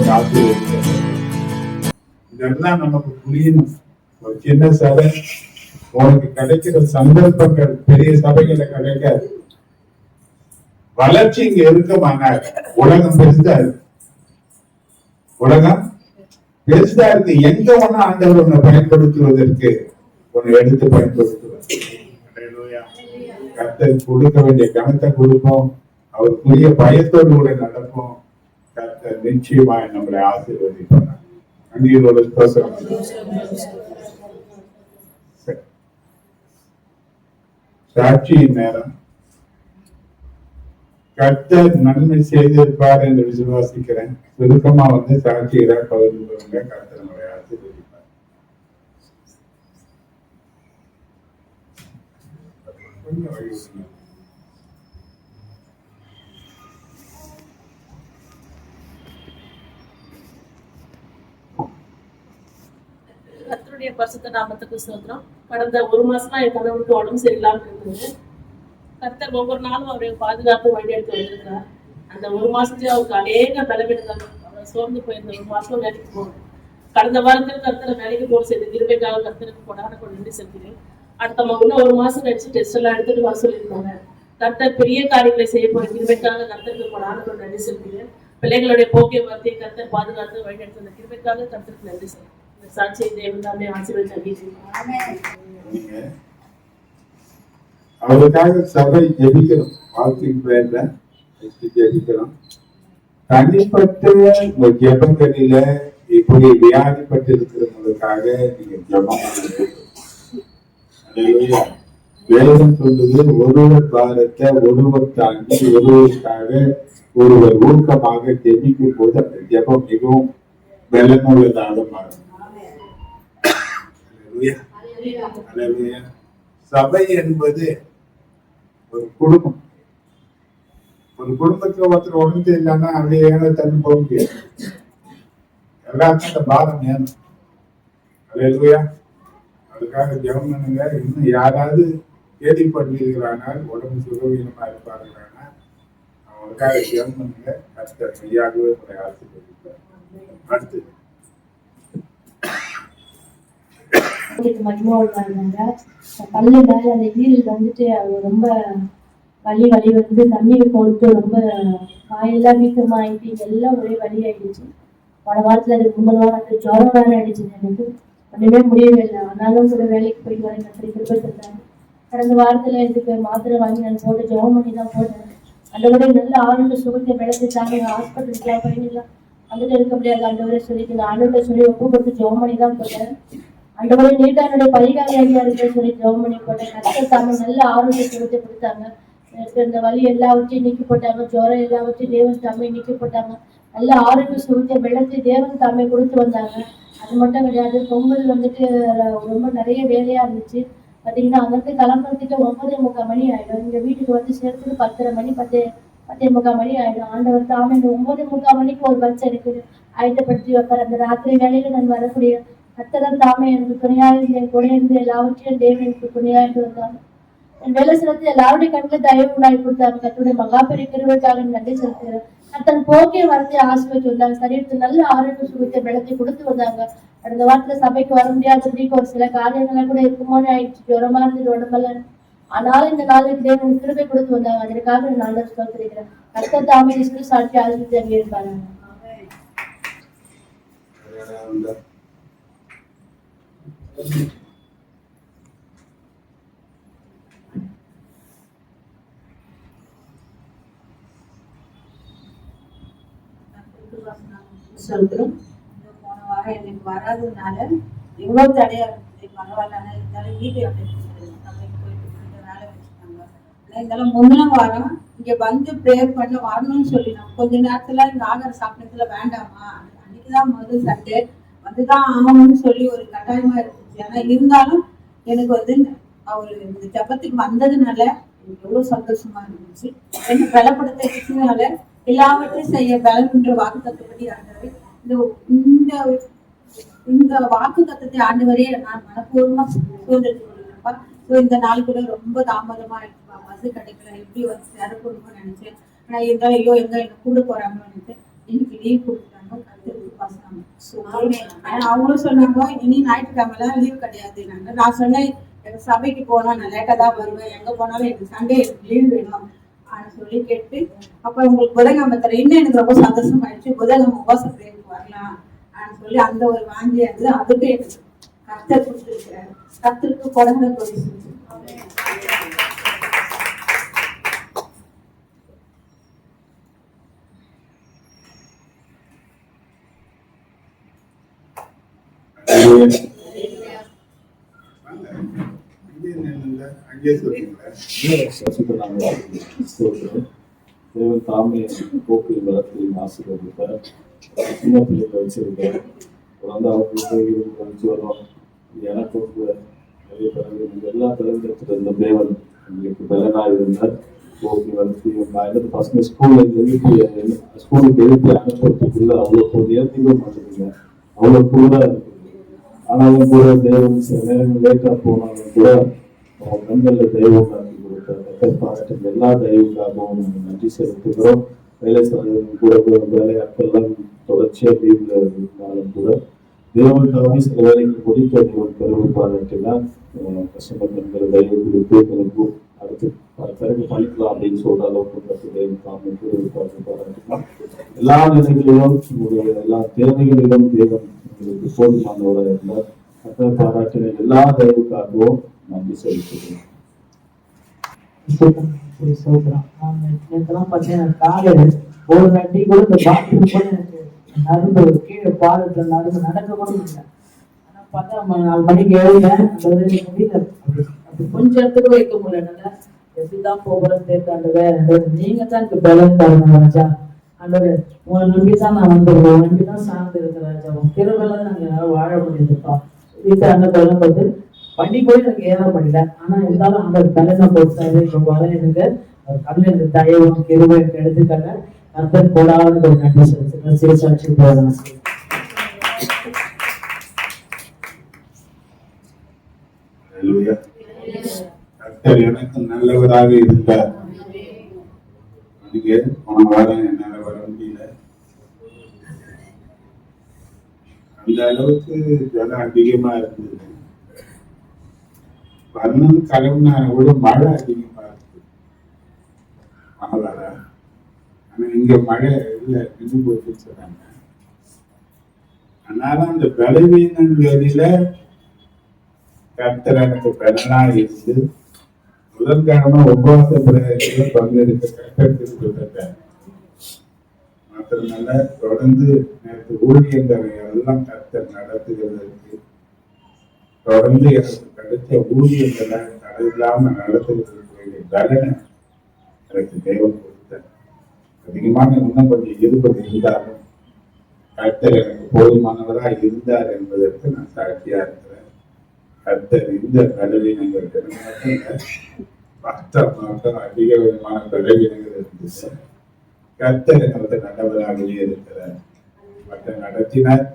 ஒரு ஆசீர்வதிக்க. இதெல்லாம் நமக்கு புரியணும். ஒரு சின்ன சபை உனக்கு கிடைக்கிற சந்தர்ப்பங்கள் பெரிய சபைகளை கிடைக்காது. வளர்ச்சி இங்க இருக்குமானார் உலகம் பெருசா இருக்கு. உலகம் பெருசா இருக்கு. எங்க ஒண்ணு ஆண்டவர் உன்னை பயன்படுத்துவதற்கு உன்னை எடுத்து பயன்படுத்துவார். கர்த்தர் கொடுக்க வேண்டிய கணத்தை கொடுப்போம். அவருக்குரிய பயத்தோடு கூட நடப்போம். கர்த்தர் நிச்சயமா நம்மளை ஆசீர்வதிப்பார். அங்கீரோட சாட்சியின் நேரம். கர்த்தர் நன்மை செய்திருப்பார் என்று விசுவாசிக்கிறேன். சுருக்கமா சாட்சியரா பகிர்ந்து கொள்ளுங்க. கர்த்தர் நம்மளை ஆசீர்வதிப்பார். கர்த்தருடைய பரிசுத்த நாமத்துக்கு ஸ்தோத்திரம். கடந்த ஒரு மாசமா என் கணவருக்கு உடம்பு சரியில்லாம இருந்தது. கர்த்தர் ஒவ்வொரு நாளும் அவரை பாதுகாப்பு வழி எடுத்து வந்திருக்கிறார். அந்த ஒரு மாசத்துலயே அவருக்கு அநேக பலவீனங்கள், அவர் சோர்ந்து போயிருந்த ஒரு மாசம் வேலைக்கு போகணும். கடந்த வாரத்தில் கர்த்தரை வேலைக்கு போக செய்த கிருபைக்காக கர்த்தருக்கு கொண்டாட நன்றி செலுத்தினேன். அடுத்த இன்னும் ஒரு மாசம் கழிச்சு டெஸ்ட் எல்லாம் எடுத்துட்டு வர சொல்லியிருந்தாங்க. கர்த்தர் பெரிய காரியங்களை செய்ய போற கிருபைக்காக கர்த்தருக்கு கொண்டாட நன்றி செலுத்தினேன். பிள்ளைகளுடைய போக்கிய வார்த்தையை கர்த்தர் பாதுகாத்து வழி எடுத்து வந்த கிருபைக்காக கர்த்தருக்கு நன்றி செலுத்தினேன். சாட்சியை தேவன் தாமே ஆசீர்வதித்து அவருக்காக சபை ஜெபிக்கணும். வாழ்க்கையின் பேர்ல ஜெபிக்கணும். தனிப்பட்ட ஜெபங்களில இப்படி வியாதிப்பட்டு இருக்கிறவங்களுக்காக நீங்க ஜெபம் வேதம் சொல்லுது, ஒருவர் பாரத்தை ஒருவர் தாண்டி ஒருவருக்காக ஒருவர் ஊக்கமாக ஜெபிக்கும் போது அந்த ஜெபம் மிகவும் பலனுள்ளதாக மாறும். சபை என்பது ஒரு குடும்பம். ஒரு குடும்பத்துல ஒருத்தர் உடம்பு இல்லைன்னா அப்படியே தண்ணி போக முடியாது. எல்லாருக்கும் அந்த பாரம் வேணும். அல்லேலூயா. அதுக்காக ஜெபம் பண்ணுங்க. இன்னும் யாராவது கேள்விப்பட்டிருக்கிறானால் உடம்பு சுகவீனமா இருப்பார்களானா அவங்களுக்காக ஜெபம் பண்ணுங்க. கர்த்தர் மெய்யாகவே உங்களை ஆசீர்வதிப்பார். அடுத்து மகிமா உள்ளாங்க. பல்லு மேல அந்த ஈரல் அவர் ரொம்ப வலி தண்ணீர் போட்டு ரொம்ப காயெல்லாம் வீக்கமாயிட்டு எல்லாம் ஒரே வலி ஆயிடுச்சு. பல வாரத்துல அதுக்கு முந்தின வாரம் அந்த ஜுரம் வேற ஆயிடுச்சு. எனக்கு ஒண்ணுமே முடியவே இல்லை. ஆனாலும் கூட வேலைக்கு போயிட்டு வரேன். கத்திரி கொடுத்துருந்தாங்க. கடந்த வாரத்துல இதுக்கு மாத்திரை வாங்கி நான் போட்டு ஜெபம் பண்ணி தான் போட்டேன். அந்த கூட நல்ல ஆளுநர் சுகத்தை விளைச்சிட்டாங்க. ஹாஸ்பிட்டலுக்கு பண்ணிடலாம் வந்துட்டு இருக்க முடியாது. ஆண்டவரே சொல்லிட்டு நான் ஆளுநர் சொல்லி ஒப்பு கொடுத்து ஜெபம் பண்ணி தான் போட்டேன். ஆண்டவரே நீட்டா என்னுடைய பரிகாரியா இருக்குன்னு சொல்லி ஜெபம் பண்ணி போட்டேன். கர்த்தர் தாமே நல்ல ஆரோக்கிய சுகத்தை கொடுத்தாங்க. எனக்கு இந்த வலி எல்லாவற்றையும் நீக்கி போட்டாங்க. ஜுரம் எல்லாவற்றையும் தேவன் தாமே நீக்கி போட்டாங்க. நல்ல ஆரோக்கிய சுகத்தை வெள்ளத்தை தேவன் தாமே கொடுத்து வந்தாங்க. அது மட்டும் கிடையாது, பொங்கல் ரொம்ப நிறைய வேலையா இருந்துச்சு. பாத்தீங்கன்னா அங்கிருந்து கிளம்புறதுக்கு 9:45 மணி ஆயிடும். இங்க வீட்டுக்கு சேர்த்துட்டு 10:30 மணி 10:45 மணி ஆயிடும். ஆண்டவர் தாமே இந்த 9:45 மணிக்கு ஒரு பஸ் எனக்கு ஆயத்தப்படுத்தி வைப்பார். அந்த ராத்திரி வேலையில நான் வரக்கூடிய கர்த்தர் தாமே எனக்கு துணையா இருந்து என் கூட இருந்து எல்லாவற்றையும் தேவன் எனக்கு துணையா இருந்து வந்தாங்க. என் வேலை சிலத்து எல்லாருடைய கண்ணில் தயவு உண்டாகி கொடுத்தாங்க. கர்த்தருடைய மகாபெரிய கிருபைக்காக நன்றி செலுத்துகிறேன். தன் போக்கே வரத்தை ஆசிர்வதிச்சு வந்தாங்க. சரீரத்துக்கு நல்ல ஆரோக்கிய சுகத்தை வெள்ளத்தை கொடுத்து வந்தாங்க. அடுத்த வாரத்துல சபைக்கு வர முடியாதபடிக்கு ஒரு சில காரியங்கள்லாம் கூட இருக்குமோன்னு ஆயிடுச்சு. ஜுரமா இருந்தது உடம்பெல்லாம். ஆனாலும் இந்த நாளுக்கு தேவன் கிருபை கொடுத்து வந்தாங்க. அதற்காக நான் நல்ல சொல்லிக்கிறேன். கர்த்தர் தாமே சாட்சி ஆசிரியர் அங்கே இருப்பாங்க. சொல்றோம். போன வாரம் எனக்கு வராததுனால எவ்வளவு தடையா இருந்துச்சு. பரவாயில்ல, இருந்தாலும் வீட்டு சபைக்கு போயிட்டு வேலை வச்சுட்டாங்க. இருந்தாலும் முந்தின வாரம் இங்க பிரேயர் பண்ண வரணும்னு சொல்லினோம். கொஞ்ச நேரத்துல இந்த ஆகார சாப்பிட்டதுல வேண்டாமா, அன்னைக்குதான் முதல் சண்டே வந்துதான் ஆகணும்னு சொல்லி ஒரு கட்டாயமா இருந்துச்சு. ஆனா இருந்தாலும் எனக்கு அவரு இந்த ஜபத்துக்கு வந்ததுனால எனக்கு எவ்வளவு சந்தோஷமா இருந்துச்சு. என்ன பலப்படுத்தினால எல்லாவற்றையும் செய்ய பலன்ற வாக்கு தத்துவப்படி ஆண்டவரே இந்த வாக்கு தத்துவத்தை ஆண்டவரே நான் மனப்பூர்வமா சுதந்திரப்பா. இந்த நாள் கூட ரொம்ப தாமதமா இருக்குப்பா. பஸ் கிடைக்கல, எப்படி சேர கொடுக்கணும்னு நினைச்சேன். ஆனா இருந்தாலும் ஐயோ எங்க என்ன கூட போறாங்கன்னு நினைச்சேன். இன்னைக்கு லீவ் கொடுத்துட்டாங்க. ஆனா அவங்களும் சொன்னாங்க இனி ஞாயிற்றுக்கிழமை லீவ் கிடையாது. நான் சொன்னேன் எனக்கு சபைக்கு போனா நான் லேட்டா தான் வருவேன், எங்க போனாலும் எனக்கு சண்டே லீவ் வேணும் சொல்லி கேட்டு, அப்ப உங்களுக்கு புதன்கிழமை தர இன்னும் எனக்கு ரொம்ப சந்தோஷம் ஆயிடுச்சு. புதன்கிழமை உபவாச பிரேயருக்கு வரலாம் சொல்லி அந்த ஒரு வாங்கி அதுக்கு எனக்கு கர்த்தர் கொடுத்துருக்கிறாரு. கர்த்தருக்கு கொடங்களை கொடி தேவன் தாமே போக்கு வளர்த்தையும் ஆசீர்வதிப்பார். சின்ன பிள்ளைகளை வச்சிருக்கேன், குழந்தை அவங்களுக்கு வச்சு வரோம். எனக்கு நிறைய பிறகு எல்லா பிறகு இருந்த தேவன் எங்களுக்கு பலனாக இருந்தார். போக்கு வளர்த்தையும் நான் என்ன பசங்க ஸ்கூலுக்கு எழுப்பி அனுப்புறதுக்குள்ள அவ்வளோ நேர்த்திக்க மாட்டேங்குங்க, அவ்வளோ கூடா இருக்குது. ஆனாலும் கூட தேவன் சில நேரங்கள் லேட்டா போனாலும் கூட அவங்க கண்களில் தெய்வம் காட்டி கொடுத்த பாராட்டு எல்லா தெய்வங்களுக்காகவும் நாங்கள் நன்றி செலுத்துகிறோம். வேலை செய்வதற்கு கூட வேலையாட்கள்லாம் தொடர்ச்சியா லீவ்ல இருந்தாலும் கூட தேவனுக்காக சில வேலைக்கு முடிக்க தேவன் பெருமை பாராட்டினால் கஷ்டப்பட்ட பெண்களை தெய்வம் கொடுத்து எனக்கு அடுத்து பிறகு பண்ணிக்கலாம் அப்படின்னு சொல்ற அளவுக்கு தெய்வம் தாமே பாராட்டிக்கலாம். எல்லா நிலைகளிலும் உங்களுடைய எல்லா தேவைகளிலும் தேவன் உங்களுக்கு போதுமானவராக இருந்தார். கர்த்தரை பாராட்டின எல்லா தெய்வங்களுக்காகவும் நன்றி செலுத்துகிறேன். ஒரு நட்டி கூட இந்த பாத்ரூம் கூட எனக்கு நடுவு கீழே பாதத்துல நடுவு நடக்க கூட இல்லை. ஆனா பார்த்தா 4 மணிக்கு எழுந்தேன், அந்த முடியல, அப்படி கொஞ்சம் இடத்துக்கு வைக்க முடியல. என்னால எப்படிதான் போகிறேன்னு தெரியல. வேற நீங்க தான் எனக்கு பலன் தரணும் ராஜா. அந்த உங்களை நம்பிதான் நான் வந்துருக்கோம், நம்பிதான் சார்ந்து இருக்கிறேன் ராஜா. உங்க திருவிழா நாங்க வாழ முடியுதுப்பா. வீட்டு அந்த பலன் பார்த்து வண்டி கூட எனக்கு ஏற முடியல. ஆனா இருந்தாலும் அந்த பலனை பொறுத்தாரு ரொம்ப எனக்கு கல்ல இந்த தயவும் கிருபை எடுத்துக்காங்க. கர்த்தர் போடாத ஒரு நன்றி செலுத்துகிறேன். சிறுசாட்சி போகலாம். கர்த்தர் எனக்கு நல்லவராக இருந்தார். போன வாரம் என்னால வர முடியல. அந்த அளவுக்கு ஜலம் அதிகமா இருந்தது. வரணும் கிளம்புனா கூட மழை அதிகமா இருக்கு. மழை ஆனா இங்க மழை இல்லை, நின்று போச்சுன்னு சொன்னாங்க. ஆனாலும் அந்த பலவீனங்களில கர்த்தர் எனக்கு பலனா இருந்து முதற்கிழமை உபவாச பிரயாணத்தில் பங்கெடுக்க கர்த்தர் மாத்திரமல்ல தொடர்ந்து நேற்று ஊழியங்களை எல்லாம் கர்த்தர் நடத்துகிறதற்கு தொடர்ந்து எனக்கு கிடைச்ச ஊழியங்களை தடையில்லாம நடத்துகிறதுக்கு பலனை எனக்கு தேவன் கொடுத்தார். அதிகமான இன்னும் கொஞ்சம் இருப்பது இருந்தாலும் கர்த்தர் எனக்கு போதுமானவராக இருந்தார் என்பதற்கு நான் சாட்சியா இருக்கிறேன். கர்த்தர் இந்த பலவீனங்களுக்கு மட்டும் அதிக விதமான பலவீனங்கள் இருந்துச்சு. கர்த்தர் எனக்கு நல்லவராகவே இருக்கிறார். மற்ற நடத்தினார்,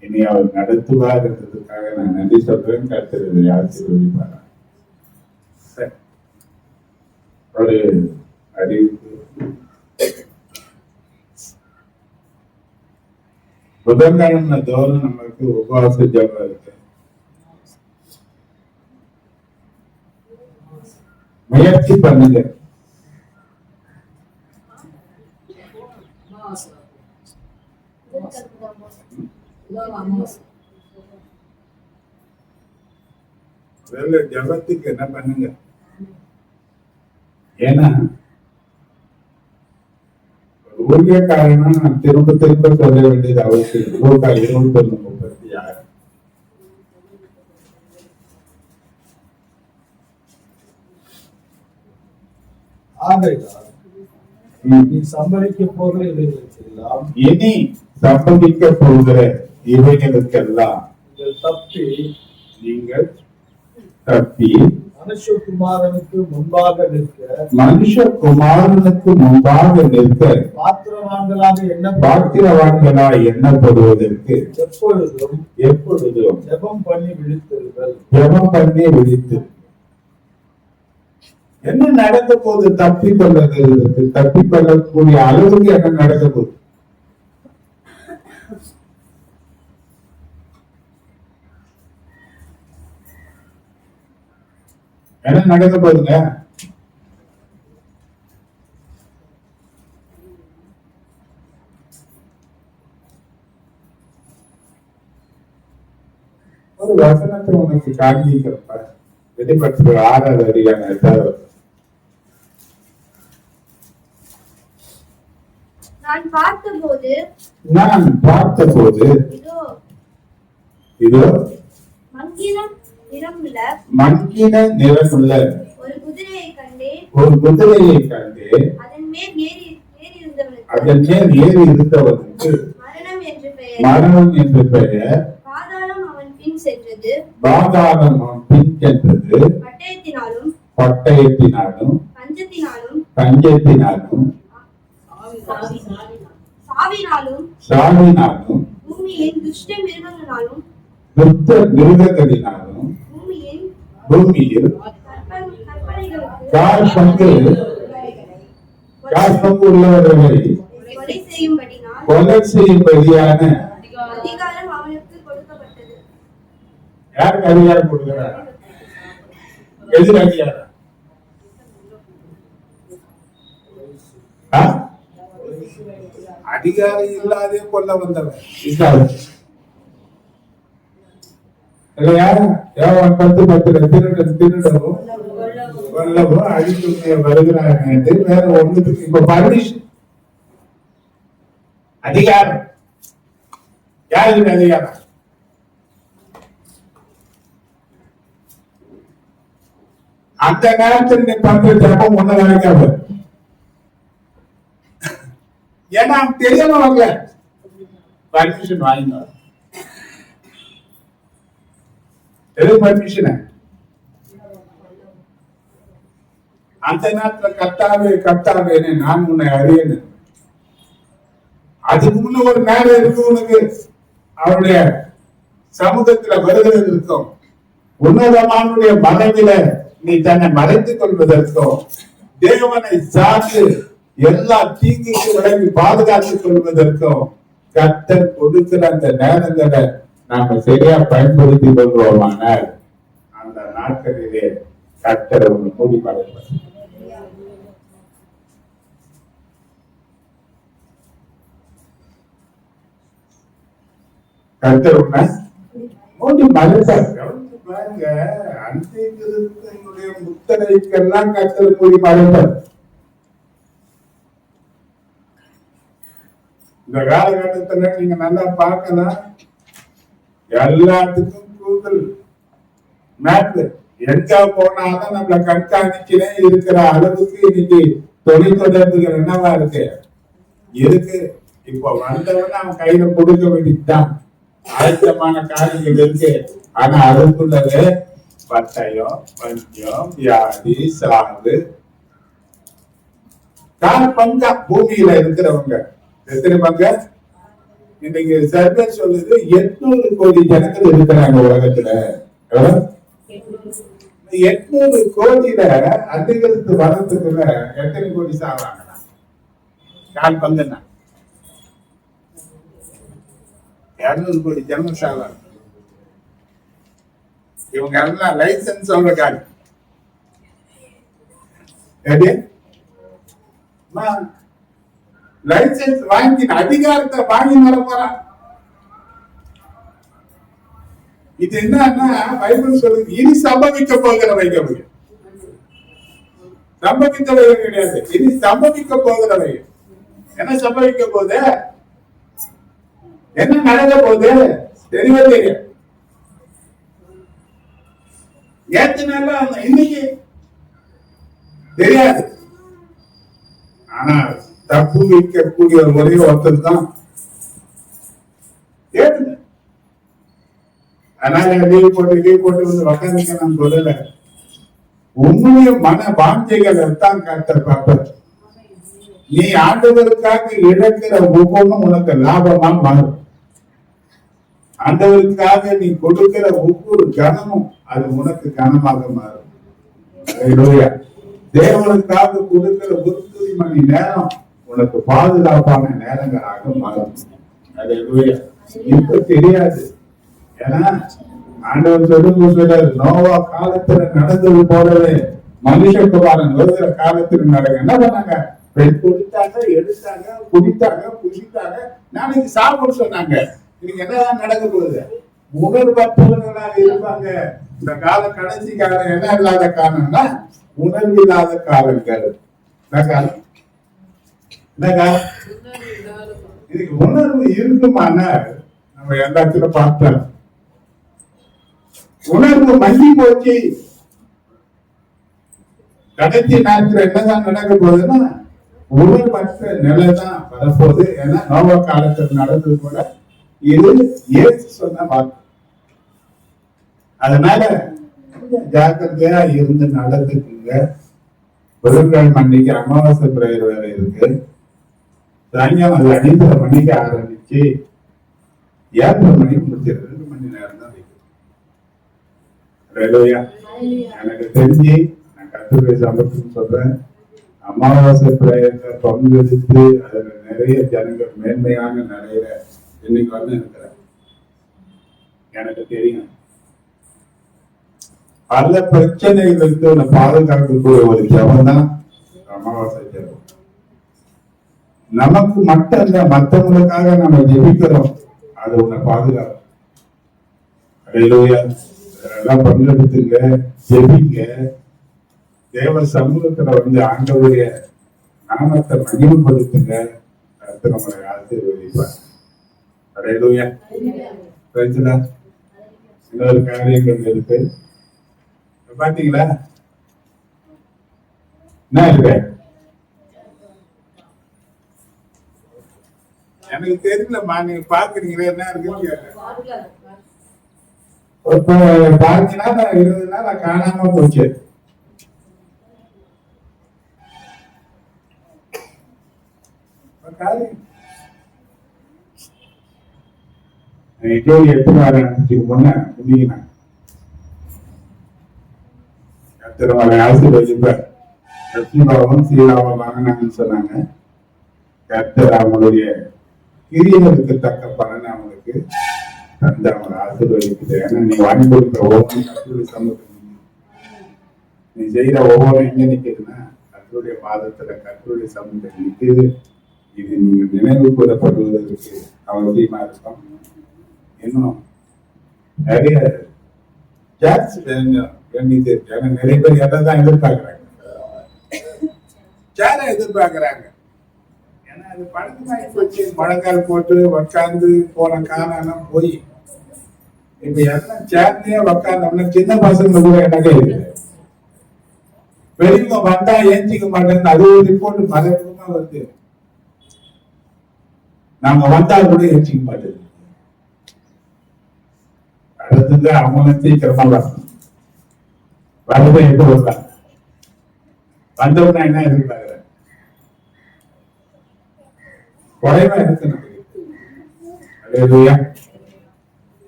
இனி அவர் நடத்துவார் என்றதுக்காக நான் நன்றி சொல்றேன். கர்த்தர் இதை ஆசீர்வதிப்பார். ஒரு அறிவிப்பு. புதன்கிழமை தோறும் நமக்கு உபவாச ஜபம் இருக்கு. முயற்சி பண்ணுங்க. ஜபத்துக்கு என்ன பண்ணுங்க, ஏன்னா ஊழியக்காரனா நான் திரும்ப திரும்ப சொல்ல வேண்டியது அவசியம். 21:36 நீ சம்பளிக்க போகிற இவைகளுக்கெல்லாம் இனி சம்பவிக்க போகிற இவைகளுக்கெல்லாம் நீங்கள் தப்பி மனுஷகுமாரனுக்கு முன்பாக நிற்க பாத்திரவான்களாய் எண்ணப்படுவதற்கு எப்பொழுதும் ஜெபம் பண்ணி விழித்து என்ன நடக்க போது தப்பிக்கொள்ளக்கூடிய அளவுக்கு என்ன நடக்க போகுது? என்ன நடக்க போகுதுங்க? ஒரு வசனத்தை உனக்கு காண்பிக்கிறப்ப வெளிப்படுத்துற 6வது அதிகாரம் 8வது. நான் பார்த்தபோது இதோ இதோ மங்கின நிறமுள்ள ஒரு குதிரையை கண்டேன். அதன் மேல் ஏறி இருந்தவனுக்கு மரணம் என்று பெயர். பாதாளம் அவன் பின் சென்றது. பட்டயத்தினாலும் பஞ்சத்தினாலும் சாவினாலும் பூமியின் துஷ்ட மிருகங்களாலும் பூமியில் காற்பங்கு உள்ளவர்களை கொலை செய்யும்படியான அதிகாரம் அவனுக்கு கொடுக்கப்பட்டது. யாருக்கு அதிகாரம் கொடுக்கிறார்? எதிர் அதிகாரம் அதிகாரம் இல்லாதே கொல்ல வந்தவன் இல்லையா? 10:10 கொல்லவும் அழித்து வருகிறாங்க. வேற ஒண்ணுக்கு இப்ப பர்மிஷன் அதிகாரம் யாருக்கு அதிகாரம்? அந்த நேரத்தில் நீ பண்ற ஜபம் ஒண்ணு நினைக்காம, ஏன்னா தெரியாம வாங்கல பர்மிஷன் வாங்கினா எது பர்மிஷன்? அந்த நேரத்துல கத்தாவே நான் உன்னை அறியேன். அதுக்கு முன்ன ஒரு நேரம் இருக்கு உனக்கு அவருடைய சமூகத்துல வருகிறது இருக்கும். உன்னதமானுடைய மறைவில நீ தன்னை மறைத்துக் கொள்வதற்கும் தேவனை சார்ந்து எல்லா தீங்குக்கு விலகி பாதுகாத்துக் கொள்வதற்கும் கர்த்தர் கொடுக்கிற அந்த நேரங்களை நாம சரியா பயன்படுத்திக் கொள்வோமானால் அந்த நாட்களிலே கர்த்தர் ஒன்று கூடி மறைப்பார். கர்த்தர் உன்னை மூடி மறைப்பார். பாருங்க, அன்றைய முத்தரைக்கெல்லாம் கர்த்தர் கூடி மறைப்பார். இந்த காலகட்டத்துல நீங்க நல்லா பார்க்கலாம், எல்லாத்துக்கும் கூகுள் மேப் எங்க போனாலும் நம்மள கண்காணிக்கிறே இருக்கிற அளவுக்கு இன்னைக்கு தொலைத்தொடர்புகள் என்னவா இருக்கு. இப்போ வந்தவன அவன் கையில கொடுக்க வேண்டியதுதான். ஆயத்தமான காரியங்கள் இருக்கு. ஆனா அதுக்குள்ளவே பட்டயம், பஞ்சம், வியாதி, சாவு, பங்கா பூமியில இருக்கிறவங்க எத்தனை பங்க? இன்னைக்கு சர்வே சொல்லுது 800 கோடி ஜனங்கள் இருக்கிறாங்க உலகத்துல. 800 கோடியில அதிகரித்து வரதுக்குள்ள எத்தனை கோடி சாவாங்கன்னா கால் பங்குன்னா 200 கோடி ஜனம் சாவாங்க. இவங்க எல்லாம் லைசன்ஸ் அவங்க கால் லைசன்ஸ் வாங்கி அதிகாரத்தை வாங்கி வர போறான். இது என்னன்னா பைபிள் சொல்லுது, இனி சம்பவிக்க போகிறவைகள். சம்பவித்தவைகள் கிடையாது, இனி சம்பவிக்க போகிறவைகள். என்ன சம்பவிக்க போகுது, என்ன நடக்க போகுது தெரியவே தெரியும். ஏத்தினால இன்னைக்கு தெரியாது. ஆனா தப்பு வைக்கக்கூடிய ஒரே ஒருத்தர் தான் கேட்டுங்க. அதனால லீவ் போட்டு வந்து உட்காந்துக்க நான் சொல்லல. உண்மைய மன வாஞ்சைகளை தான் கர்த்தர் பார்ப்பார். நீ ஆண்டவருக்காக இழக்கிற ஒவ்வொன்றும் உனக்கு லாபமா மாறும். ஆண்டவருக்காக நீ கொடுக்கிற ஒவ்வொரு கனமும் அது உனக்கு கனமாக மாறும். தேவனுக்காக கொடுக்கிற ஒரு துளி மணி நேரம் உனக்கு பாதுகாப்பான நேரங்களாக மாறும். இப்ப தெரியாது. ஏன்னா ஆண்டவர் சொல்றாரு, நோவா காலத்துல நடந்தது போலவே மனுஷகுமாரன் வருகிற காலத்துல நடக்க. என்ன பண்ணாங்க? பெண் குடித்தாங்க, எடுத்தாங்க, குடித்தாங்க, புசித்தாங்க, நாளைக்கு சாப்பிட சொன்னாங்க. இன்னைக்கு என்னதான் நடக்க போகுது? உணர்வற்றவர்களாக இருப்பாங்க. இந்த கால கடைசி காலம் என்ன இல்லாத காலம்னா உணர்வு இல்லாத காலங்கள். என்ன காலம்? என்ன காலம்? இதுக்கு உணர்வு இருக்குமான நம்ம எல்லாத்திலும் பார்த்தோம். உணர்வு மங்கி போச்சு. கடைசி நேரத்தில் என்னதான் நடக்க போகுதுன்னா உணர்வற்ற நிலைதான் வரப்போகுது. ஏன்னா நோவா காலத்தில் நடந்தது கூட இது இயேசு சொன்ன வார்த்தை. அதனால ஜாக்கிரதையா இருந்து நடந்துக்குங்க. புதன்கிழமை அன்னைக்கு அமாவாசை பிரேயர் வேற இருக்கு. சாயங்காலம் அது 5:30 மணிக்கு ஆரம்பிச்சு 7:30 மணிக்கு முடிச்சிருக்கு. 2 மணி நேரம் தான் வைக்கும். எனக்கு தெரிஞ்சு நான் கத்துரை சமத்துன்னு சொல்றேன். அமாவாசை பிரேயர்ல பங்கெடுத்து அதுல நிறைய ஜனங்கள் மேன்மையான நிலையில இன்னைக்கு வந்து இருக்கிறேன். எனக்கு தெரியும் பல பிரச்சனைகளுக்கு உன்னை பாதுகாக்கக்கூடிய ஒரு ஜபம் தான் அமாவாசை ஜபம். நமக்கு மட்டும் இல்ல, மற்றவங்களுக்காக நம்ம ஜெபிக்கிறோம், அது உன்னை பாதுகாக்கும். அதெல்லாம் பங்கெடுத்துங்க, ஜெபிங்க. தேவ சமூகத்துல வந்து ஆண்டவருடைய நாமத்தை மகிமைப்படுத்துங்க. அடுத்து நம்மளை ஆசீர்வதிப்பார். அடையலூயா. இன்னொரு காரியங்கள் இருக்கு. பாத்தீங்களா என்ன இருக்கு? எனக்கு தெரியலம்மா, நீங்க பாக்குறீங்களா என்ன இருக்குன்னு. இப்ப பாத்தீங்கன்னா 20 நாள் காணாம போச்சு. எட்டு வாரம் முன்ன முடியுங்க. கத்திரமலை ஆசீர்வதிப்பார். லட்சுமிபாவும் சீலாவும் வாங்கினாங்கன்னு சொன்னாங்க. கர்த்தர் அவங்களுடைய கிரியைகளுக்கு தக்க பலன் அவங்களுக்கு தந்து அவங்களை ஆசீர்வதிக்குது. ஏன்னா நீ வாங்கி கொடுக்குற ஒவ்வொரு கர்த்தருடைய சமூகத்தில் நீ செய்யற ஒவ்வொரு எங்க நிக்குதுன்னா கர்த்தருடைய பாதத்துல கர்த்தருடைய சமூகத்தில் நிக்குது. இது நீங்க நினைவு கூறப்படுவதற்கு அவசியமா இருக்கும். இன்னும் நிறைய வேண்டியது. ஏன்னா நிறைய பேர் எதான் எதிர்பார்க்கிறாங்க, சேர எதிர்பார்க்கிறாங்க. ஏன்னா அது பழக்கமாகி போச்சு. மழைக்கால் போட்டு உட்காந்து போன காலம் போய் இப்ப எல்லாம் சேர்ந்தே உட்காந்தோம்னா சின்ன பசங்க கூட எனக்கே இருக்கு. பெரியவங்க வந்தா ஏஞ்சிக்க மாட்டேன்னு அது ஒரு ரிப்போர்ட் மறைமுகமா வருது. நாங்க வந்தா கூட ஏஞ்சிக்க மாட்டேன். அடுத்தது அவங்க சீக்கிரமா வரணும். வரதை எப்ப வருவாங்க? வந்தவனா என்ன எதிர்பார்க்கிற? குறைவா இருக்கு.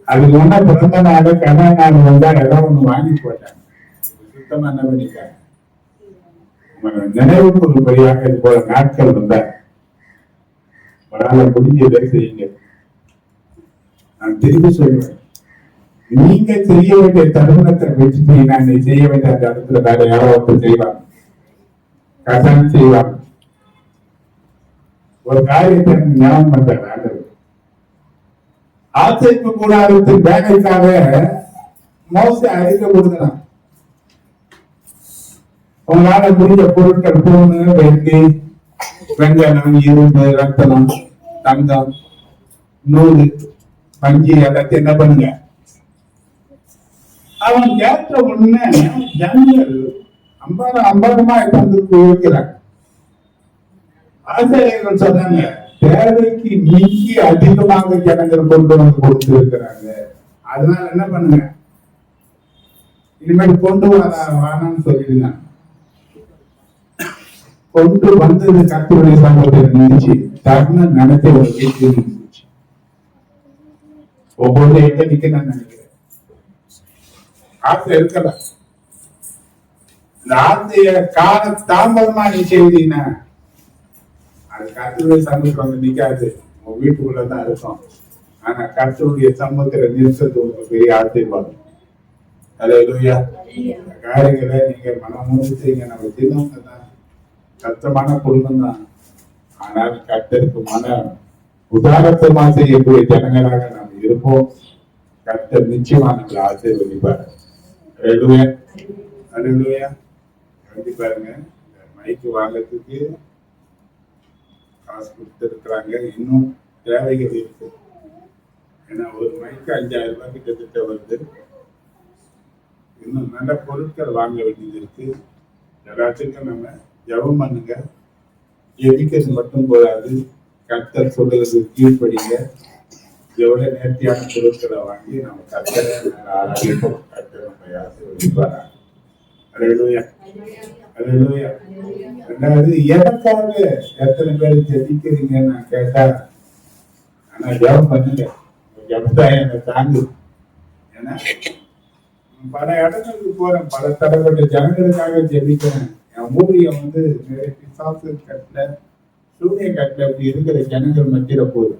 அதுக்கு முன்ன பிறந்த நாள் கன நாள் வந்தா ஏதாவது ஒண்ணு வாங்கி போட்டாங்க. சுத்தமா என்ன பண்ணிட்டாங்க? நினைவு கூறும்படியாக இது போல நாட்கள் வந்தா உங்களால முடிஞ்சதை செய்யுங்க. நான் திரும்பி சொல்லுவேன், நீங்க செய்ய வேண்டிய தருணத்தை வச்சுட்டீங்கன்னா நீ செய்ய வேண்டிய அந்த இடத்துல வேற யாரோ ஒருத்தர் செய்வாங்க, கடன் செய்வாங்க. ஒரு காரியத்தை ஞாபகம் பண்றாங்க. ஆசைப்பு கூடாரத்தின் வேலைக்காக மோசே அறிக்கை கொடுக்கலாம். உங்களால முடிஞ்ச பொருட்கள் பொண்ணு, வெள்ளி, வெங்கலம், இரும்பு, ரத்தனம், தங்கம், நூறு, பஞ்சு எல்லாத்தையும் என்ன பண்ணுங்க. அவன் கேட்ட உடனே ஜனங்கள் அம்பாரமா வந்து வைக்கிறாங்க. ஆசிரியர்கள் சொன்னாங்க, தேவைக்கு நீக்கி அதிகமாக ஜனங்கள் கொண்டு வந்து கொடுத்து இருக்கிறாங்க. அதனால என்ன பண்ணுங்க, இனிமேல் கொண்டு வானான்னு சொல்லிடுங்க. கொண்டு வந்தது கர்த்தருடைய சமூகத்தில் நினைச்சு தர்ம நடத்த ஒரு வீட்டு இருந்துச்சு. ஒவ்வொரு எங்க நிக்க நான் நினைக்கிறேன். ஆசை இருக்கலாம். இந்த ஆசைய கால தாமதமா நீ செய்தீங்கன்னா அது கர்த்தருடைய சமூகத்தில் வந்து நிக்காது, உங்க வீட்டுக்குள்ளதான் இருக்கும். ஆனா கர்த்தருடைய சமூகத்துல நிறுத்தது ஒரு பெரிய ஆசீர்வாதம். அல்லேலூயா. இந்த காரியங்களை நீங்க மனம் முடிச்சீங்க. நம்ம சின்னவங்க தான், கஷ்டமான குடும்பம் தான். ஆனால் கர்த்தருக்கு மன உதாரணமா செய்யக்கூடிய ஜனங்களாக நாம் இருப்போம். கர்த்தர் நிச்சயமா நம்மளை ஆசீர்வதிப்பார். அல்லேலூயா, அல்லேலூயா. எழுதி பாருங்க, இந்த மைக்கு வாங்கறதுக்கு காசு கொடுத்துருக்குறாங்க. இன்னும் தேவைகள் இருக்கு. ஏன்னா ஒரு மைக்கு 5000 ரூபாய் கிட்டத்தட்ட வருது. இன்னும் நல்ல பொருட்கள் வாங்க வேண்டியது இருக்கு. எல்லாத்துக்கும் நம்ம ஜெபம் பண்ணுங்க. ஜெபிக்கிறது மட்டும் போதாது, கர்த்தர் சொல்றது கீழ்ப்படிங்க. எவ்வளவு நேர்த்தியான பொருட்களை வாங்கி நம்ம கர்த்தரை ஆராதிப்போம். கர்த்தர் நம்ம ஆசீர்வதிப்பார். அல்லேலூயா, அல்லேலூயா. ரெண்டாவது, எனக்காக எத்தனை பேர் ஜெபிக்கிறீங்கன்னு நான் கேட்டா, ஆனா ஜெபம் பண்ணுங்க. ஜெபம் என்னை தாங்கு. ஏன்னா பல இடங்களுக்கு போறேன், பல தடவை ஜனங்களுக்காக ஜெபிக்கிறேன். என் ஊழியம் நிறைய பிசாசு கட்டல, சூரிய கட்டல, அப்படி இருக்கிற ஜனங்கள் மத்தியில போகுது.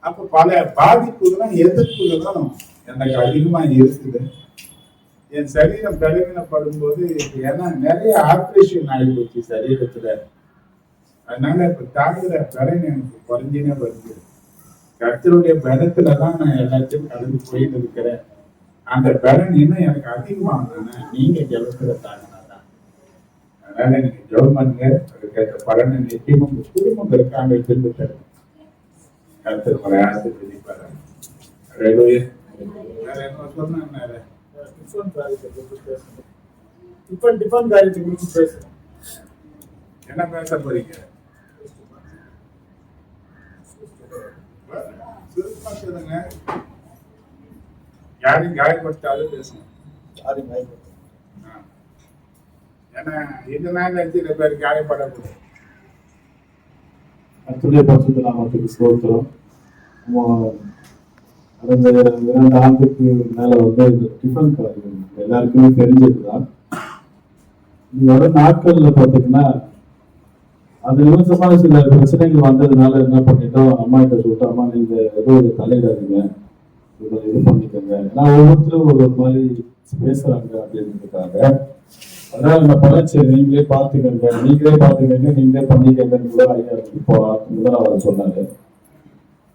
அப்ப பல பாதிப்புகளும் எதிர்ப்புகளும் எனக்கு அதிகமா இருக்குது. என் சரீரம் பலவீனப்படும் போது, ஏன்னா நிறைய ஆப்ரேஷன் ஆகிப்போச்சு சரீரத்துல. அதனால இப்ப தாங்குற பலன் எனக்கு குறைஞ்சினே வருது. கர்த்தருடைய பலத்துலதான் நான் எல்லாத்தையும் கடந்து போயிட்டு இருக்கிறேன். அந்த பலன் இன்னும் எனக்கு அதிகமாகனா நீங்க ஜெபத்துல தாங்கினாதான். அதனால நீங்க ஜெபம் பண்ணுங்க. அதுக்கேற்ற பலனை நிச்சயம் உங்க குடும்பம் இருக்காங்க திரும்ப தரும். கர்த்தர் உங்களை ஆசீர்வதிப்பார். அல்லேலூயா. வேற என்ன சொன்னாங்க? டிஃபன் காரியத்தை குறித்து பேசுறேன். என்ன பேச போறீங்க? சுருக்கமா சொல்லுங்க. யாரையும் காயப்படுத்தாலும் பேசணும். ஏன்னா இதனால சில பேர் காயப்படக்கூடாது. கர்த்தருடைய பரிசுத்த நாமத்துக்கு ஸ்தோத்திரம். கடந்த 2 ஆண்டுக்கு மேல இந்த டிஃபன் காரியம் எல்லாருக்குமே தெரிஞ்சதுதான். இந்த வர நாட்கள்ல பாத்தீங்கன்னா அது நிமிஷமான சில பிரச்சனைகள் வந்ததுனால என்ன பண்ணிட்டோம், அம்மா கிட்ட சொல்லிட்டு, அம்மா நீங்க ஏதோ ஒரு தலையிடாதீங்க, இது பண்ணிக்கோங்க. ஏன்னா ஒவ்வொருத்தரும் ஒரு மாதிரி பேசுறாங்க அப்படின்றதுக்காக. அதனால என்ன பண்ண, சரி நீங்களே பாத்துக்கங்க, நீங்களே பண்ணிக்கங்கன்னு கூட ஐயா இப்போ அவர் சொன்னாரு.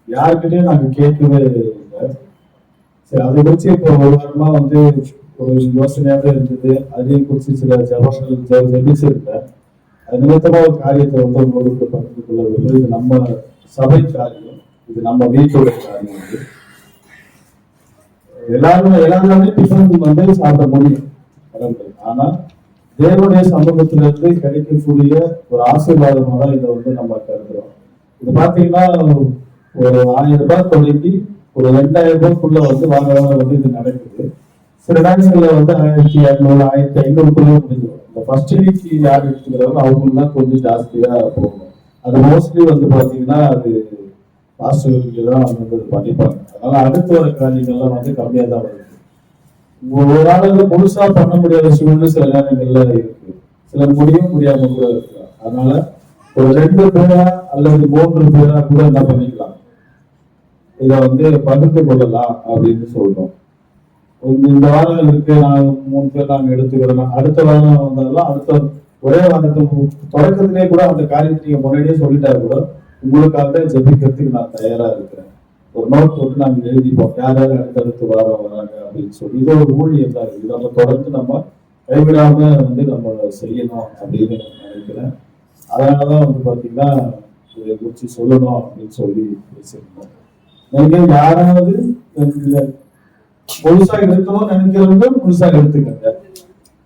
யாருக்கிட்டையும் நாங்க கேட்கவே இல்லை. சரி, அதை குறிச்சு இப்போ ஒரு வாரமா ஒரு யோசனையாவே இருந்தது. அதையும் குறிச்சு சில ஜபங்கள் ஜெபிச்சிருக்கேன். அது நிமித்தமா ஒரு காரியத்தை உங்களுக்கு பகிர்ந்து கொள்ள வேண்டும். இது நம்ம சபை காரியம், இது நம்ம வீட்டோட காரியம். எல்லாருமே டிஃபன் சாப்பிட முடியும், ஆனா தேவனுடைய சமூகத்திலிருந்து கிடைக்கக்கூடிய ஒரு ஆசீர்வாதமா தான் இதை நம்ம கருதுறோம். இது பாத்தீங்கன்னா ஒரு 1000 ரூபாய் தொடங்கி ஒரு 2000 ரூபாய்க்குள்ள வாங்க இது நடக்குது. சில நேரங்கள்ல 1200 1500 முடிஞ்சிடும். இந்த ஃபர்ஸ்ட் வீக் யார் எடுத்துக்கிறாங்களோ அவங்களுக்கு தான் கொஞ்சம் ஜாஸ்தியா போகும். அது மோஸ்ட்லி பாத்தீங்கன்னா அது பாஸ்டர்களுக்கு தான் பண்ணிப்பாங்க. அதனால அடுத்து வர காரியங்கள்லாம் கம்மியா தான் வருது. ஒரு ஆளுங்க முழுசா பண்ண முடியாத சூழ்நிலை சில நேரங்கள்ல இருக்கு. சிலர் முடியாம கூட இருக்கு. அதனால ஒரு 2 பேரா அல்லது 3 பேரா கூட என்ன பண்ணிக்கலாம், இதை பகிர்ந்து கொள்ளலாம் அப்படின்னு சொல்றோம். இந்த வாரம் இருக்கு, நான் 3 பேர் நாங்க எடுத்துக்கிறோம். அடுத்த வாரம் வந்தாலும் அடுத்த ஒரே வாரத்தை தொடக்கத்திலே கூட அந்த காரியத்தை நீங்க முன்னாடியே சொல்லிட்டா கூட உங்களுக்காக ஜெபிக்கிறதுக்கு நான் தயாரா இருக்கிறேன். ஒரு நோட் போட்டு நாங்க எழுதிப்போம், யார் அடுத்தடுத்து வாரம் வராங்க அப்படின்னு சொல்லி. இது ஒரு ஊழியம் தான். இது நம்ம தொடர்ந்து நம்ம கைவிடாம நம்ம செய்யணும் அப்படின்னு நினைக்கிறேன். அதனாலதான் பாத்தீங்கன்னா இதை குறிச்சு சொல்லணும் அப்படின்னு சொல்லி பேசியிருந்தோம். நீங்க யாராவது முழுசா எடுக்கணும்னு நினைக்கிறவங்க முழுசா எடுத்துக்கங்க.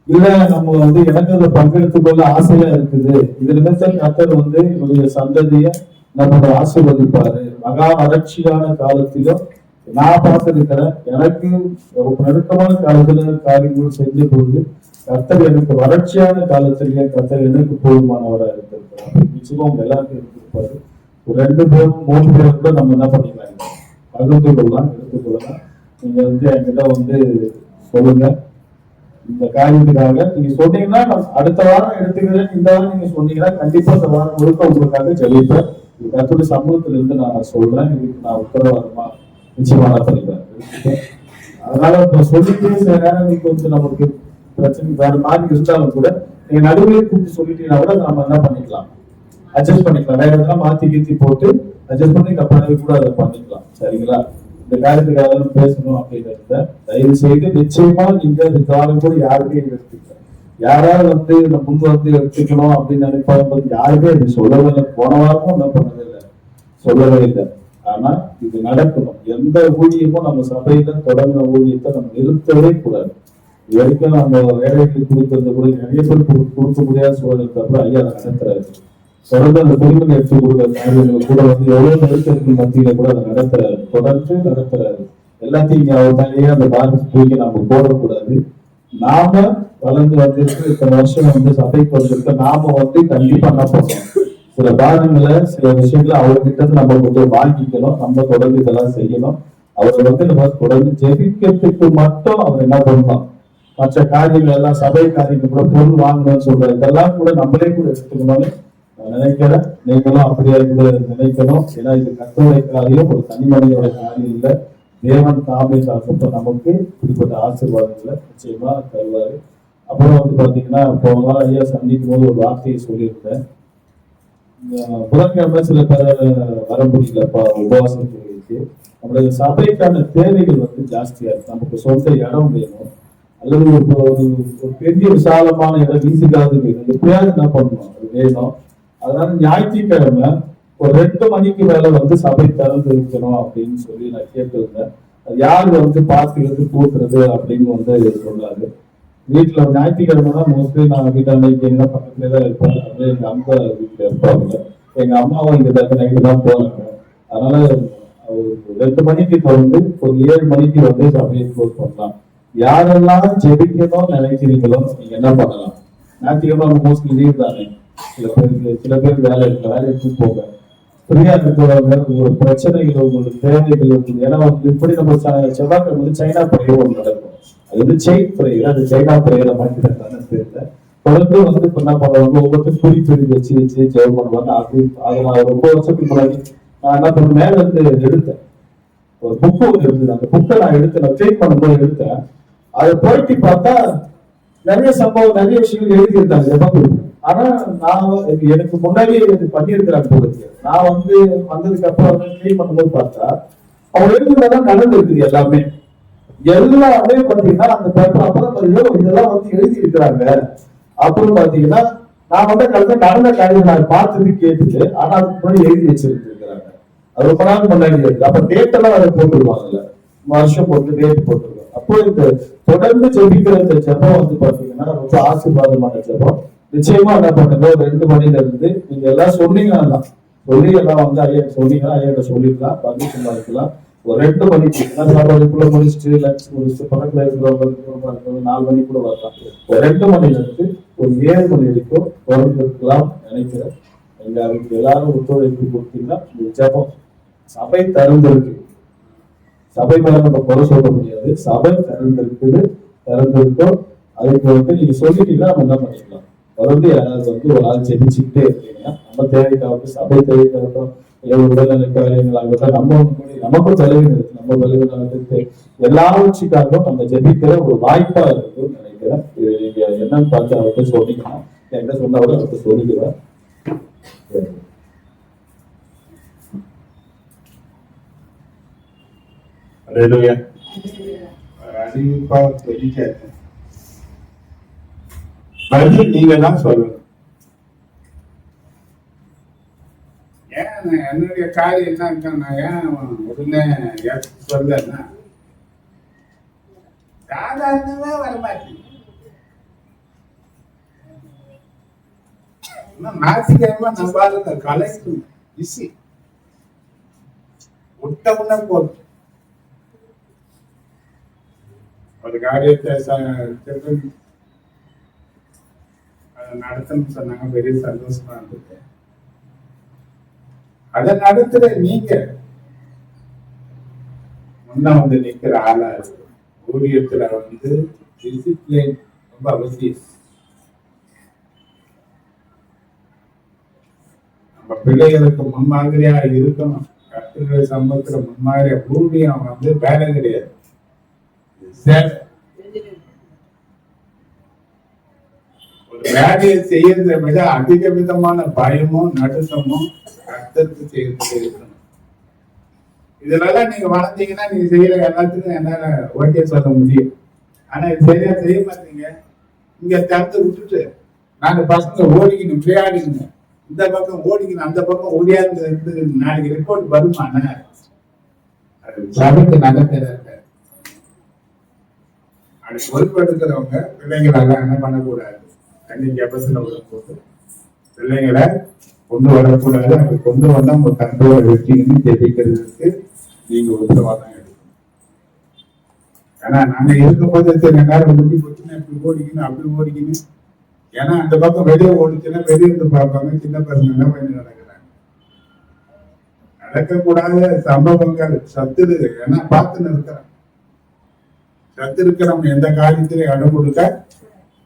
இல்ல நம்ம எனக்கு அதை பங்கெடுத்துக் கொள்ள ஆசையா இருக்குது, இதுல இருந்து கர்த்தர் என்னுடைய சந்ததிய நம்ம ஆசீர்வதிப்பாரு. மகா வறட்சியான காலத்திலும் நான் பார்த்திருக்கிறேன், எனக்கு நெருக்கமான காலத்துல காரியங்கள் செஞ்ச பொழுது கர்த்தர் எனக்கு வறட்சியான காலத்திலேயே கர்த்தர் எனக்கு போதுமானவரா இருந்திருக்கிறார். நிச்சயமா உங்க எல்லாருக்கும் இருந்திருப்பாரு. ஒரு 2 பேரும் 3 பேரும் கூட நம்ம என்ன பண்ணிக்கலாம், பகிர்ந்து கொள்ளலாம், எடுத்துக்கொள்ளலாம். நீங்க என்கிட்ட சொல்லுங்க. இந்த காரியத்துக்காக நீங்க சொன்னீங்கன்னா அடுத்த வாரம் எடுத்துக்கிறேன், இந்த வாரம் நீங்க சொன்னீங்கன்னா கண்டிப்பா இந்த வாரம் முழுக்க உங்களுக்காக ஜெபிப்பேன். கர்த்தருடைய சமூகத்துல இருந்து நான் சொல்றேன். இதுக்கு நான் உத்தரவாதமா நிச்சயமா நான் பண்ணிப்பேன். அதனால இப்ப சொல்லிட்டு சில நேரங்களுக்கு வந்து நமக்கு பிரச்சனை வேற மாதிரி இருந்தாலும் கூட நீங்க நடுவே கூப்பிட்டு சொல்லிட்டீங்கன்னா கூட நம்ம என்ன பண்ணிக்கலாம், அட்ஜஸ்ட் பண்ணிக்கலாம். வேற எதனா மாத்தி கீத்தி போட்டு அட்ஜஸ்ட் பண்ணி கப்பனாவே கூட அதை பண்ணிக்கலாம். சரிங்களா? இந்த காரியத்துக்காக பேசணும் அப்படிங்கிறத தயவு செய்து நிச்சயமா நீங்க இந்த காலம் கூட யாருமே எடுத்துக்கலாம். யாராவது வந்து இந்த முன் வந்து எடுத்துக்கணும் அப்படின்னு நினைப்பாங்க, யாருமே இது சொல்லவே இல்லை. போன வாரமும் என்ன பண்ணவே இல்லை, சொல்லவே இல்லை. ஆனா இது நடக்கணும். எந்த ஊழியமும் நம்ம சபையில தொடங்கின ஊழியத்தை நம்ம நிறுத்தவே கூடாது. இது வரைக்கும் நம்ம வேலைக்கு கொடுக்கறது கூட நிறைய பேர் கொடுக்க முடியாத சூழலுக்கு அப்புறம் ஐயா அதை நடத்துறாரு. தொடர்ந்து அந்த குடும்பம் எடுத்து கொடுக்குற காரியங்கள் கூட வந்து எவ்வளவு நெருக்கத்தின் மத்தியில கூட அதை நடத்துறாரு, தொடர்ந்து நடத்துறாரு. எல்லாத்தையும் இங்க அவர் மேலேயே அந்த பாரத்தை தூக்கி நம்ம போடக்கூடாது. நாம வளர்ந்து வந்திருக்கு இத்தனை வருஷம் வந்து சபைக்கு வந்திருக்க நாம வந்து கண்டிப்பா என்ன பண்ணணும், சில பாரங்களை சில விஷயங்களை அவர்கிட்ட நம்ம கொஞ்சம் வாங்கிக்கணும். நம்ம தொடர்ந்து இதெல்லாம் செய்யணும். அவர் வந்து நம்ம தொடர்ந்து ஜெபிக்கிறதுக்கு மட்டும் அவர் என்ன பண்ணணும், மற்ற காரியங்கள் எல்லாம் சபை காரியங்கள் கூட பொருள் வாங்கணும்னு சொல்ற இதெல்லாம் கூட நம்மளே கூட எடுத்துக்கணும்னு நான் நினைக்கிறேன். நீங்களும் அப்படியே கூட நினைக்கணும். ஏன்னா இது கர்த்தருடைய காரியம், ஒரு தனி மனிதனுடைய காரியம் இல்லை. தேவன் தாமே காக்கப்பட்ட நமக்கு இப்படிப்பட்ட ஆசீர்வாதங்களை நிச்சயமா தருவாரு. அப்புறம் வந்து பாத்தீங்கன்னா போன வாரம் ஐயா சந்திக்கும் போது ஒரு வார்த்தையை சொல்லியிருந்தேன். புதன்கிழமை சில பேர் வர முடியலப்பா உபவாசத்துக்கு. நம்மளுடைய சபைக்கான தேவைகள் வந்து ஜாஸ்தியா இருக்கு. நமக்கு சொந்த இடம் வேணும், அல்லது ஒரு பெரிய விசாலமான இடம் வீசுகாது வேணும். எப்பயாவது என்ன பண்ணணும், அது வேணும். அதனால ஞாயிற்றுக்கிழமை ஒரு 2 மணிக்கு மேல வந்து சபை திறந்து இருக்கணும் அப்படின்னு சொல்லி நான் கேட்டிருந்தேன். அது யார் வந்து பார்க்கிறது கூட்டுறது அப்படின்னு வந்து சொன்னாரு. வீட்டுல ஞாயிற்றுக்கிழமை தான் மோஸ்ட்லி நான் வீட்டாண்ட எங்கன்னா பக்கத்துல தான் இருப்பேன். அது எங்க அம்மா வீட்டுல இருப்பாங்க. எங்க அம்மாவும் இங்க நைட்டு தான் போறாங்க. அதனால 2 மணிக்கு வந்து ஒரு 7 மணிக்கு வந்து சபையை க்ளோஸ் பண்ணலாம். யாரெல்லாம் ஜெபிக்கணும்னு நினைக்கிறீங்களோ நீங்க என்ன பண்ணலாம். ஞாயிற்றுக்கிழமை மோஸ்ட்லி லீவ் தானே, சில பேருக்கு வேலை இருக்கு, வேலைக்கு போங்க. ஃப்ரீயா இருக்கிறவங்க ஒரு பிரச்சனைகள் உங்களுக்கு தேவைகள் இருக்குது. ஏன்னா வந்து இப்படி நம்ம செவ்வாய்க்கிழமை வந்து சைனா பிரேயர் ஒன்று நடக்கும். அது வந்து செயின் பிரேயர், அது சைனா பிரேயரை மாற்றிட்டாங்க தெரியல. தொடர்ந்து வந்து இப்ப என்ன பண்ணுவாங்க, ஒவ்வொருத்தரும் குறிப்பிடி வச்சு வச்சு ஜெபம் பண்ணுவாங்க. அது நான் ரொம்ப வருஷத்துக்கு முன்னாடி நான் என்ன பண்ண மேல இருந்து எடுத்தேன் ஒரு புக்கு ஒன்று இருந்தது. அந்த புக்கை நான் எடுத்து நான் ட்ரீட் பண்ணும்போது எடுத்தேன். அதை போயிட்டு பார்த்தா நிறைய சம்பவம் நிறைய விஷயங்கள் எழுதியிருக்காங்க ஜெபம். ஆனா நான் எனக்கு முன்னாடி பண்ணியிருக்கிறாங்க போலுக்கு. நான் வந்து வந்ததுக்கு அப்புறம் ட்ரீட் பண்ணும்போது பார்த்தா அவங்க எழுதுறதெல்லாம் நடந்திருக்குது. எல்லாமே பாத்தீங்கன்னா அந்த பேப்பர் அப்புறம் இதெல்லாம் வந்து எழுதி இருக்கிறாங்க. அப்புறம் பாத்தீங்கன்னா நான் வந்து நடந்த காரியம் நான் பார்த்தது கேட்டுட்டு, ஆனா அதுக்கு முன்னாடி எழுதி வச்சிருக்கிறாங்க. அது ரொம்ப நாள் முன்னாடி இருக்கு. அப்ப டேட் எல்லாம் அதை போட்டுருவாங்கல்ல, வருஷம் போட்டு டேட் போட்டுருவாங்க. அப்போ இந்த தொடர்ந்து ஜெபிக்கிற இந்த ஜெபம் வந்து பாத்தீங்கன்னா ரொம்ப ஆசீர்வாதமான ஜெபம். நிச்சயமா என்ன பண்ணுங்க, 2 மணில இருந்து நீங்க எல்லாம் சொன்னீங்கன்னா சொல்லி எல்லாம் வந்து ஐயா சொன்னீங்கன்னா ஐயா சொல்லிடலாம், வந்து சும்மா இருக்கலாம். ஒரு 2 மணிக்கு சாப்பாடுக்குள்ள முடிச்சுட்டு லஞ்ச் முடிச்சுட்டு பக்கத்துல இருக்கிறவங்க 4 மணிக்கு கூட வரலாம். ஒரு 2 மணில இருந்து ஒரு 7 மணி வரைக்கும் தொடர்ந்து இருக்கலாம் நினைக்கிறேன். எங்க அதுக்கு எல்லாரும் ஒத்துழைப்பு கொடுத்தீங்கன்னா இந்த ஜெபம் சபை திறந்திருக்கு. சபை மேல நம்ம குறை சொல்ல முடியாது. சபை திறந்திருக்கோம். அதுக்கு வந்து நீங்க சொல்லிட்டீங்கன்னா நம்ம என்ன பண்ணிக்கலாம், தொடர்ந்து யாராவது வந்து ஒரு ஆள் ஜெபிச்சுக்கிட்டே இருக்கீங்க. நம்ம தேவைக்காகட்டும், சபை தேவைக்காகட்டும், உடல்நல காரியங்களாகட்டும், நமக்கும் தலைவன் இருக்கு. நம்ம தலைவனாக எல்லாவற்றுக்காகவும் நம்ம ஜெபிக்கிற ஒரு வாய்ப்பா இருக்குன்னு நினைக்கிறேன். நீங்க என்னன்னு பார்த்து அவர்கிட்ட சொன்னீங்கன்னா என்கிட்ட சொன்னவரை அவர்கிட்ட சொல்லிடுவேன். அறிவிப்பா தெரியாது, நீங்க தான் சொல்லணும். ஏன் என்னுடைய காரியம் என்ன இருக்கா, நான் ஏன் உடனே சொல்லன்னா சாதாரணமே வரமாட்டேன். ஞாயிற்றுக்கிழமை நம்ம கலைக்கு பிஸி விட்டவுடனே போதும். ஒரு காரியத்தை நடத்தணும்னு சொன்னாங்க, பெரிய சந்தோஷமா இருந்தது. அதை நடத்துற நீங்க முன்ன வந்து நிக்கிற ஆளா இருக்கு. ஊழியத்துல வந்து டிசிப்ளின் ரொம்ப அவசியம். நம்ம பிள்ளைகளுக்கு முன்மாதிரியா இருக்கணும். கர்த்தருடைய சம்பவத்துல முன்மாதிரியா ஊழியம் வந்து வேலை கிடையாது. சேவை. ஒரு வேலையை செய்யறதை விட அதிக விதமான பயமும் நடுக்கமும் கர்த்தருக்கு செய்யறதுக்கு இருக்கணும். இதெல்லாம் நீங்க வளர்ந்தீங்கன்னா நீங்க செய்யற எல்லாத்துக்கும் என்னால ஓகே சொல்ல முடியும். ஆனா இது சரியா செய்ய மாட்டீங்க. இங்க திறந்து விட்டுட்டு நாங்க பசங்க ஓடிக்கணும், விளையாடிக்கணும், இந்த பக்கம் ஓடிக்கணும், அந்த பக்கம் ஓடியாந்து நாளைக்கு ரிப்போர்ட் வருமான அது சபைக்கு நடக்கிற அது பொறுப்பெடுக்கிறவங்க பிள்ளைங்களெல்லாம் என்ன பண்ணக்கூடாது, தண்ணி கெப்பத்துல போட்டு பிள்ளைங்களை கொண்டு வரக்கூடாது. அப்படி கொண்டு வந்தா உங்க கண்ட்ரோல வச்சுக்கணும். ஜெபிக்கிறதுக்கு நீங்க உத்தரவாதம் எடுக்கணும். ஏன்னா நாங்க இருக்கும்போது சில நேரம் முடி போச்சுன்னா இப்படி ஓடிக்கணும், அப்படி ஓடிக்கணும். ஏன்னா அந்த பக்கம் வெளியே ஓடிச்சுன்னா வெளியே இருந்து பார்ப்பாங்க, சின்ன பசங்க என்ன பண்ணி நடக்கிறாங்க. நடக்கக்கூடாத சம்பவங்கள் சத்து ஏன்னா பார்த்து இருக்கிறாங்க. சத்து இருக்கிறவங்க எந்த காரியத்திலையும் இடம் கொடுக்க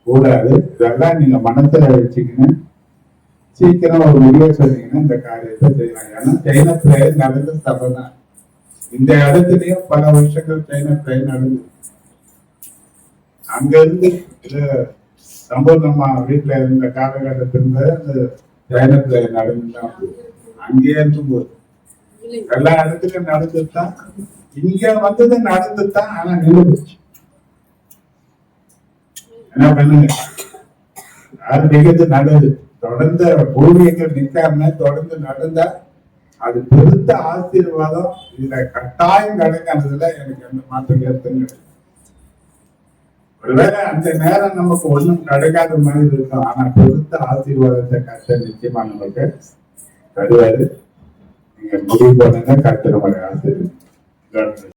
கூடாது. இதெல்லாம் நீங்க மனசுல வச்சுக்கணும். சீக்கிரம் ஒரு முடிவை சொன்னீங்கன்னா இந்த காரியத்தை செய்யலாம். ஏன்னா சைனா பிளேயர் நடந்த சபை தான். இந்த இடத்துலயும் பல வருஷங்கள் சைனா பிளேயர் நடந்தது. அங்க இருந்து சம்பவமா வீட்டுல இருந்த காலகட்டத்திலிருந்து அந்த சைனா பிளேயர் நடந்துதான் அங்கேயே இருக்கும்போது எல்லா இடத்துலயும் நடந்துதான். இங்க வந்தது நடந்துதான். ஆனா நின்றுச்சு. என்ன பண்ணுங்க, அது மிகுந்து நல்லது. தொடர்ந்து ஊழியர்கள் நிற்காம தொடர்ந்து நடந்தா அது பெருத்த ஆசீர்வாதம். இதுல கட்டாயம் கிடைக்காததுல எனக்கு எந்த மாற்றம் கருத்துங்க. ஒருவேளை அந்த நேரம் நமக்கு ஒண்ணும் கிடைக்காத மாதிரி இருக்கும். ஆனா பெருத்த ஆசீர்வாதத்தை கர்த்தர் நிச்சயமா நமக்கு தருவாரு. நீங்க முடிவு பண்ணுங்க, கர்த்தர் உங்களை ஆசீர்வாதம்.